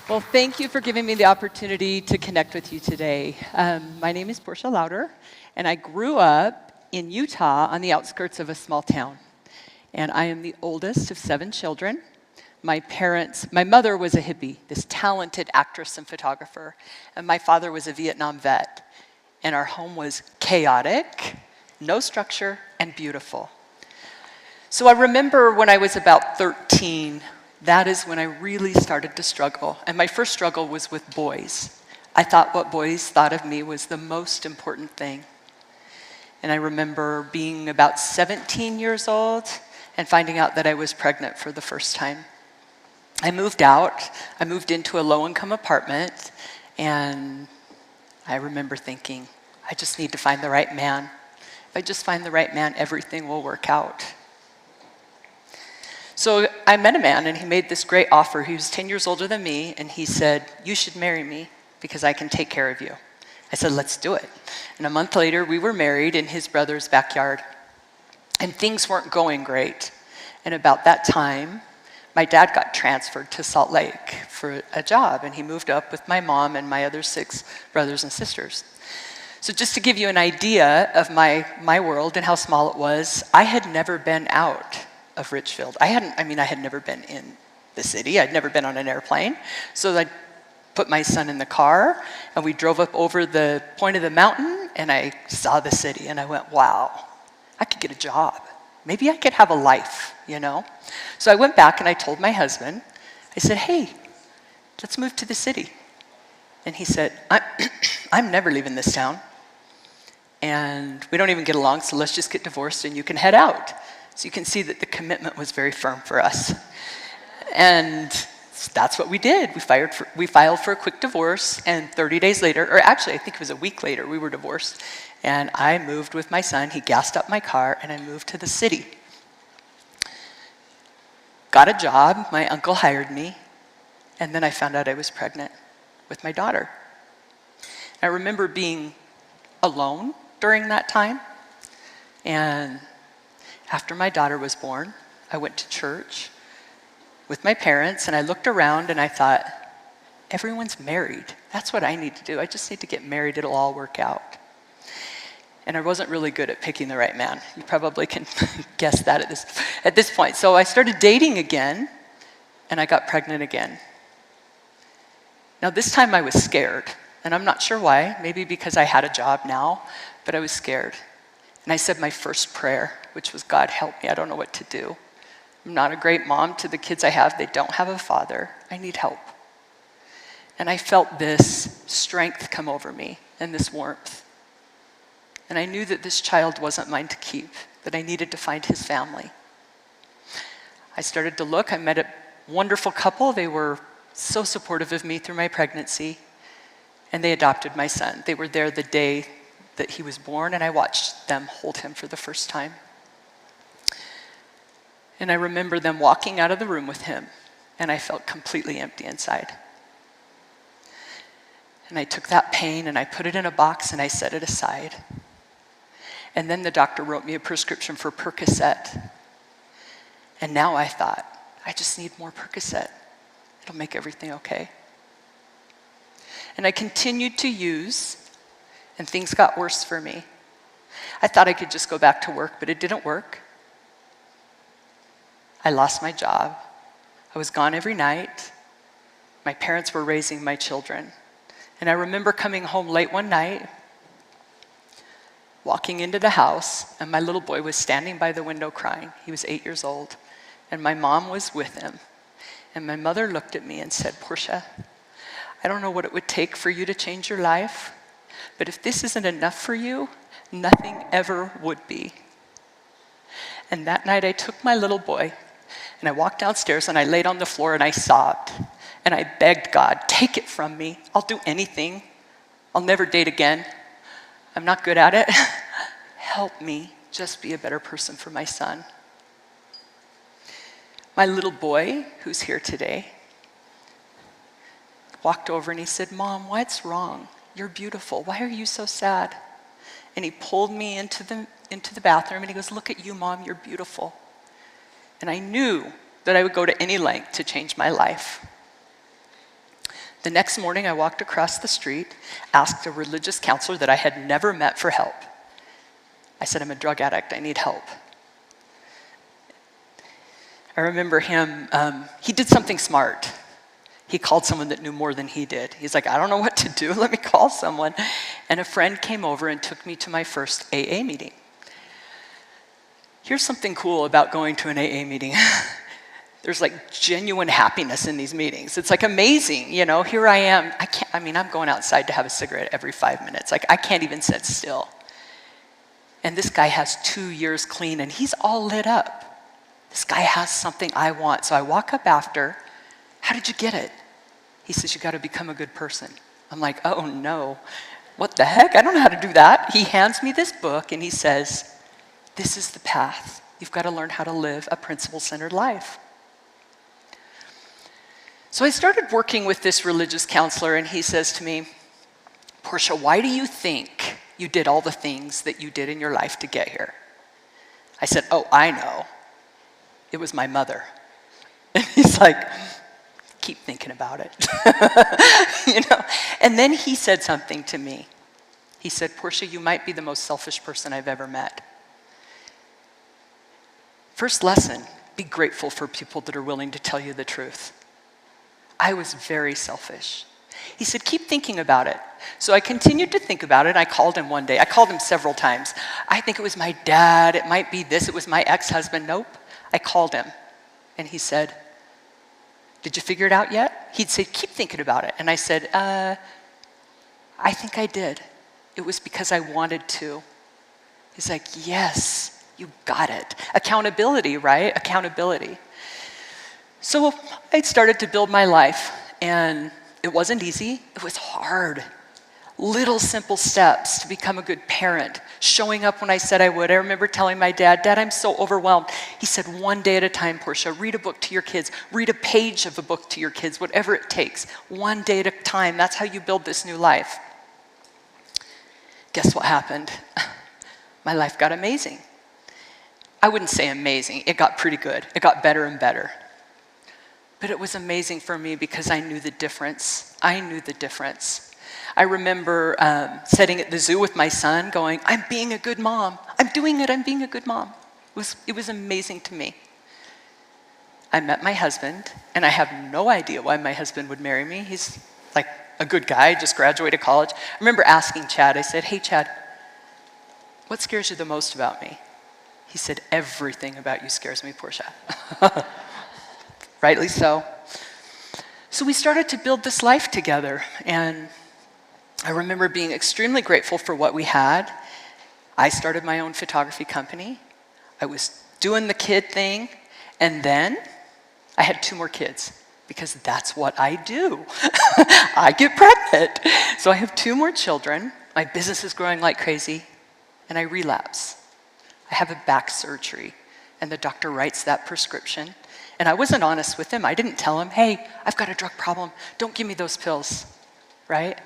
Well, thank you for giving me the opportunity to connect with you today. My name is Portia Lauder, and I grew up in Utah on the outskirts of a small town. And I am the oldest of 7 children. My mother was a hippie, this talented actress and photographer, and my father was a Vietnam vet. And our home was chaotic, no structure, and beautiful. So I remember when I was about 13, that is when I really started to struggle. And my first struggle was with boys. I thought what boys thought of me was the most important thing. And I remember being about 17 years old and finding out that I was pregnant for the first time. I moved out. I moved into a low-income apartment, and I remember thinking, I just need to find the right man. If I just find the right man, everything will work out. So I met a man, and he made this great offer. He was 10 years older than me, and he said, you should marry me because I can take care of you. I said, let's do it. And a month later, we were married in his brother's backyard. And things weren't going great. And about that time, my dad got transferred to Salt Lake for a job, and he moved up with my mom and my other 6 brothers and sisters. So just to give you an idea of my world and how small it was, I had never been out of Richfield. I had never been in the city. I'd never been on an airplane. So I put my son in the car, and we drove up over the point of the mountain, and I saw the city, and I went, wow, I could get a job. Maybe I could have a life, you know? So I went back and I told my husband, I said, hey, let's move to the city. And he said, I'm never leaving this town. And we don't even get along, so let's just get divorced and you can head out. So you can see that the commitment was very firm for us. And that's what we did. We filed for a quick divorce, and 30 days later, or actually I think it was a week later, we were divorced. And I moved with my son. He gassed up my car, and I moved to the city. Got a job. My uncle hired me. And then I found out I was pregnant with my daughter. I remember being alone during that time. And after my daughter was born, I went to church with my parents, and I looked around and I thought, everyone's married. That's what I need to do. I just need to get married. It'll all work out. And I wasn't really good at picking the right man. You probably can guess that at this point. So I started dating again, and I got pregnant again. Now this time I was scared, and I'm not sure why. Maybe because I had a job now, but I was scared. And I said my first prayer, which was, God, help me. I don't know what to do. I'm not a great mom to the kids I have. They don't have a father. I need help. And I felt this strength come over me and this warmth. And I knew that this child wasn't mine to keep, that I needed to find his family. I started to look. I met a wonderful couple. They were so supportive of me through my pregnancy, and they adopted my son. They were there the day that he was born, and I watched them hold him for the first time. And I remember them walking out of the room with him, and I felt completely empty inside. And I took that pain and I put it in a box and I set it aside. And then the doctor wrote me a prescription for Percocet. And now I thought, I just need more Percocet. It'll make everything okay. And I continued to use, and things got worse for me. I thought I could just go back to work, but it didn't work. I lost my job. I was gone every night. My parents were raising my children. And I remember coming home late one night, walking into the house, and my little boy was standing by the window crying. He was 8 years old, and my mom was with him. And my mother looked at me and said, Portia, I don't know what it would take for you to change your life, but if this isn't enough for you, nothing ever would be. And that night I took my little boy, and I walked downstairs, and I laid on the floor, and I sobbed. And I begged God, take it from me. I'll do anything. I'll never date again. I'm not good at it. Help me just be a better person for my son. My little boy, who's here today, walked over and he said, Mom, what's wrong? You're beautiful. Why are you so sad? And he pulled me into the bathroom and he goes, "Look at you, Mom, you're beautiful." And I knew that I would go to any length to change my life. The next morning, I walked across the street, asked a religious counselor that I had never met for help. I said, "I'm a drug addict, I need help." I remember him, he did something smart. He called someone that knew more than he did. He's like, "I don't know what to do, let me call someone." And a friend came over and took me to my first AA meeting. Here's something cool about going to an AA meeting. There's like genuine happiness in these meetings. It's like amazing, you know, here I am. I'm going outside to have a cigarette every 5 minutes. Like I can't even sit still. And this guy has 2 years clean and he's all lit up. This guy has something I want. So I walk up after, "How did you get it?" He says, "You got to become a good person." I'm like, "Oh no, what the heck? I don't know how to do that." He hands me this book and he says, "This is the path. You've got to learn how to live a principle-centered life." So I started working with this religious counselor and he says to me, "Portia, why do you think you did all the things that you did in your life to get here?" I said, "Oh, I know. It was my mother." And he's like, "Keep thinking about it." You know? And then he said something to me. He said, "Portia, you might be the most selfish person I've ever met." First lesson, be grateful for people that are willing to tell you the truth. I was very selfish. He said, "Keep thinking about it." So I continued to think about it. I called him one day. I called him several times. I think it was my dad. It might be this. It was my ex-husband. Nope. I called him. And he said, "Did you figure it out yet?" He'd say, "Keep thinking about it." And I said, I think I did. It was because I wanted to." He's like, "Yes, you got it." Accountability, right? Accountability. So I started to build my life, and it wasn't easy. It was hard. Little simple steps to become a good parent, showing up when I said I would. I remember telling my dad, "Dad, I'm so overwhelmed." He said, "One day at a time, Portia. Read a book to your kids. Read a page of a book to your kids, whatever it takes. One day at a time. That's how you build this new life." Guess what happened? My life got amazing. I wouldn't say amazing. It got pretty good. It got better and better. But it was amazing for me because I knew the difference. I knew the difference. I remember sitting at the zoo with my son going, "I'm being a good mom. I'm doing it. I'm being a good mom." It was amazing to me. I met my husband, and I have no idea why my husband would marry me. He's like a good guy, just graduated college. I remember asking Chad, I said, "Hey, Chad, what scares you the most about me?" He said, "Everything about you scares me, Portia." Rightly so. So we started to build this life together, and I remember being extremely grateful for what we had. I started my own photography company. I was doing the kid thing, and then I had 2 more kids because that's what I do. I get pregnant. So I have 2 more children. My business is growing like crazy, and I relapse. I have a back surgery, and the doctor writes that prescription. And I wasn't honest with him. I didn't tell him, "Hey, I've got a drug problem. Don't give me those pills," right?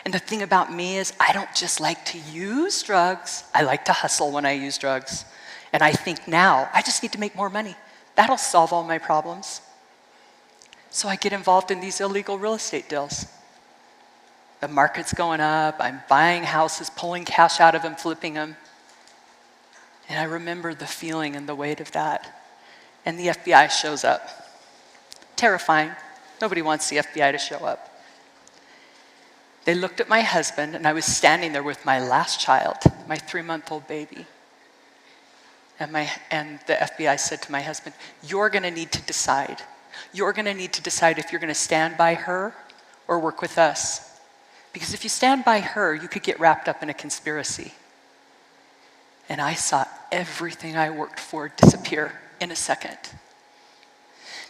And the thing about me is I don't just like to use drugs. I like to hustle when I use drugs. And I think now, I just need to make more money. That'll solve all my problems. So I get involved in these illegal real estate deals. The market's going up. I'm buying houses, pulling cash out of them, flipping them. And I remember the feeling and the weight of that. And the FBI shows up. Terrifying. Nobody wants the FBI to show up. They looked at my husband, and I was standing there with my last child, my 3-month-old baby. And the FBI said to my husband, "You're going to need to decide. You're going to need to decide if you're going to stand by her or work with us. Because if you stand by her, you could get wrapped up in a conspiracy." And I saw everything I worked for disappear in a second.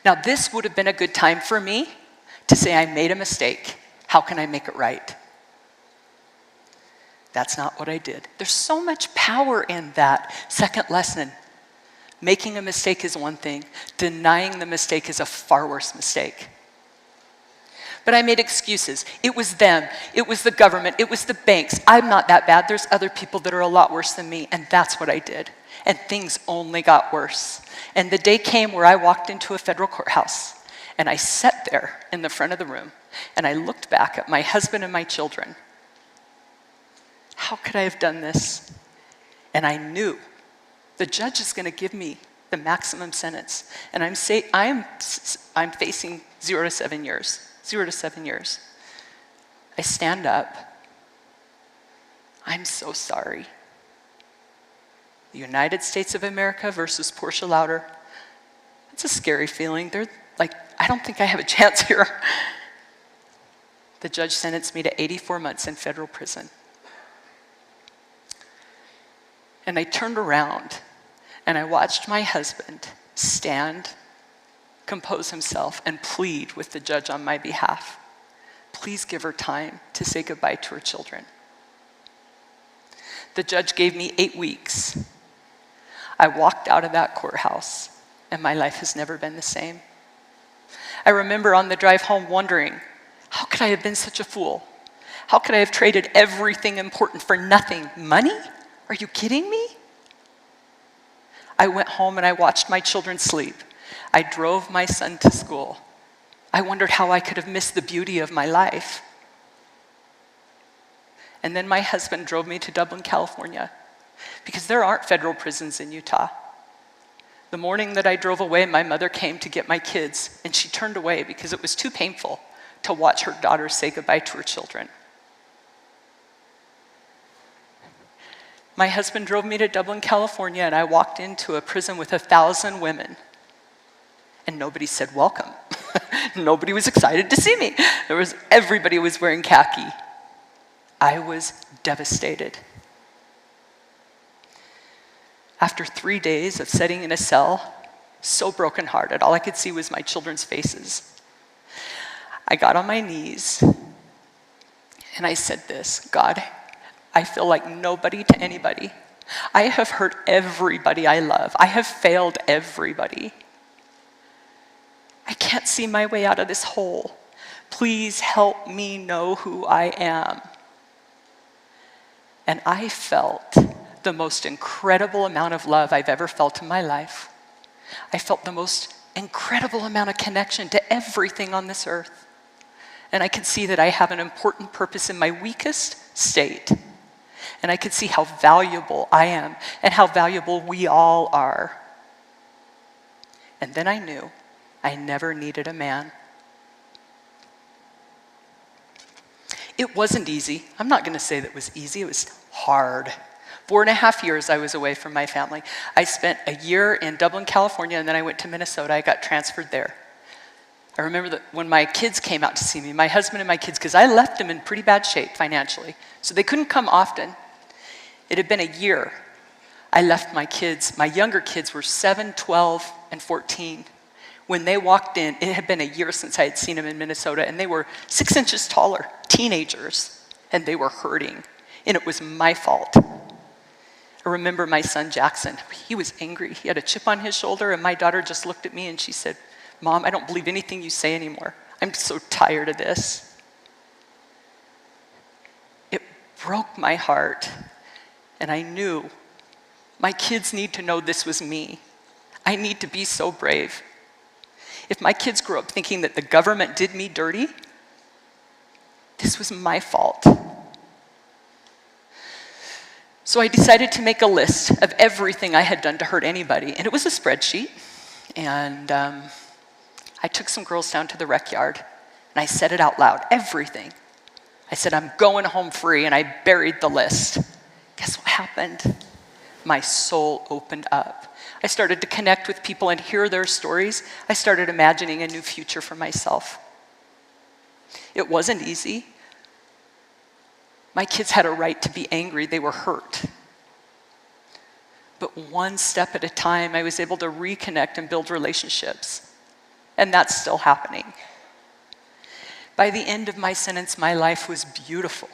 Now, this would have been a good time for me to say I made a mistake. How can I make it right? That's not what I did. There's so much power in that second lesson. Making a mistake is one thing. Denying the mistake is a far worse mistake. But I made excuses. It was them. It was the government. It was the banks. I'm not that bad. There's other people that are a lot worse than me. And that's what I did. And things only got worse. And the day came where I walked into a federal courthouse. And I sat there in the front of the room. And I looked back at my husband and my children. How could I have done this? And I knew the judge is going to give me the maximum sentence. And I'm facing 0 to 7 years. 0 to 7 years. I stand up. I'm so sorry. The United States of America versus Portia Louder. It's a scary feeling. They're like, I don't think I have a chance here. The judge sentenced me to 84 months in federal prison. And I turned around and I watched my husband stand, compose himself, and plead with the judge on my behalf. Please give her time to say goodbye to her children. The judge gave me 8 weeks. I walked out of that courthouse, and my life has never been the same. I remember on the drive home wondering, how could I have been such a fool? How could I have traded everything important for nothing? Money? Are you kidding me? I went home and I watched my children sleep. I drove my son to school. I wondered how I could have missed the beauty of my life. And then my husband drove me to Dublin, California, because there aren't federal prisons in Utah. The morning that I drove away, my mother came to get my kids, and she turned away because it was too painful to watch her daughter say goodbye to her children. My husband drove me to Dublin, California, and I walked into a prison with 1,000 women. And nobody said welcome. Nobody was excited to see me. Everybody was wearing khaki. I was devastated. After 3 days of sitting in a cell, so brokenhearted, all I could see was my children's faces. I got on my knees and I said this, God, I feel like nobody to anybody. I have hurt everybody I love. I have failed everybody. I can't see my way out of this hole. Please help me know who I am. And I felt the most incredible amount of love I've ever felt in my life. I felt the most incredible amount of connection to everything on this earth. And I could see that I have an important purpose in my weakest state. And I could see how valuable I am and how valuable we all are. And then I knew I never needed a man. It wasn't easy. I'm not going to say that it was easy. It was hard. 4.5 years I was away from my family. I spent a year in Dublin, California, and then I went to Minnesota. I got transferred there. I remember that when my kids came out to see me, my husband and my kids, because I left them in pretty bad shape financially, so they couldn't come often. It had been a year. I left my kids. My younger kids were 7, 12, and 14. When they walked in, it had been a year since I had seen them in Minnesota, and they were 6 inches taller, teenagers, and they were hurting, and it was my fault. I remember my son Jackson. He was angry. He had a chip on his shoulder, and my daughter just looked at me and she said, Mom, I don't believe anything you say anymore. I'm so tired of this. It broke my heart, and I knew my kids need to know this was me. I need to be so brave. If my kids grew up thinking that the government did me dirty, this was my fault. So I decided to make a list of everything I had done to hurt anybody, and it was a spreadsheet. And I took some girls down to the rec yard, and I said it out loud, everything. I said, I'm going home free, and I buried the list. Guess what happened? My soul opened up. I started to connect with people and hear their stories. I started imagining a new future for myself. It wasn't easy. My kids had a right to be angry. They were hurt. But one step at a time, I was able to reconnect and build relationships. And that's still happening. By the end of my sentence, my life was beautiful.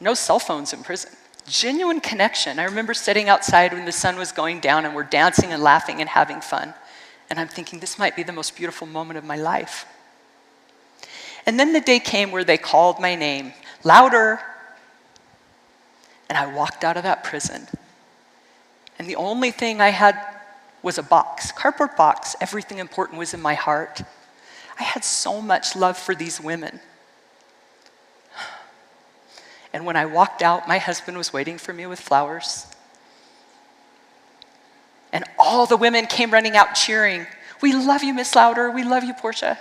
No cell phones in prison. Genuine connection. I remember sitting outside when the sun was going down and we're dancing and laughing and having fun. And I'm thinking, this might be the most beautiful moment of my life. And then the day came where they called my name, louder. And I walked out of that prison. And the only thing I had was a box, cardboard box. Everything important was in my heart. I had so much love for these women. And when I walked out, my husband was waiting for me with flowers. And all the women came running out cheering. We love you, Miss Louder. We love you, Portia.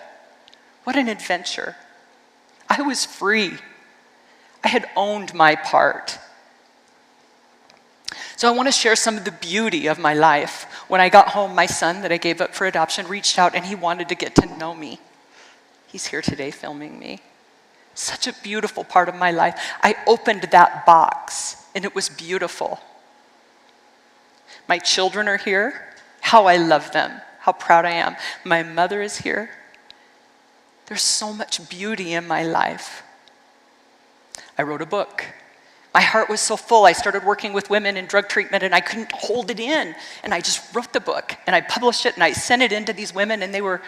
What an adventure. I was free. I had owned my part. So I want to share some of the beauty of my life. When I got home, my son that I gave up for adoption reached out and he wanted to get to know me. He's here today filming me. Such a beautiful part of my life. I opened that box and it was beautiful. My children are here. How I love them. How proud I am. My mother is here. There's so much beauty in my life. I wrote a book. My heart was so full. I started working with women in drug treatment and I couldn't hold it in. And I just wrote the book and I published it and I sent it in to these women and they were,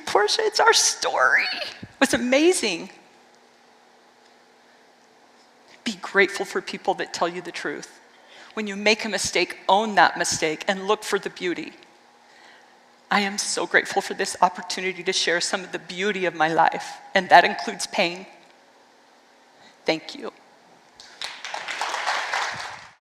Portia, it's our story. It was amazing. Be grateful for people that tell you the truth. When you make a mistake, own that mistake and look for the beauty. I am so grateful for this opportunity to share some of the beauty of my life, and that includes pain. Thank you.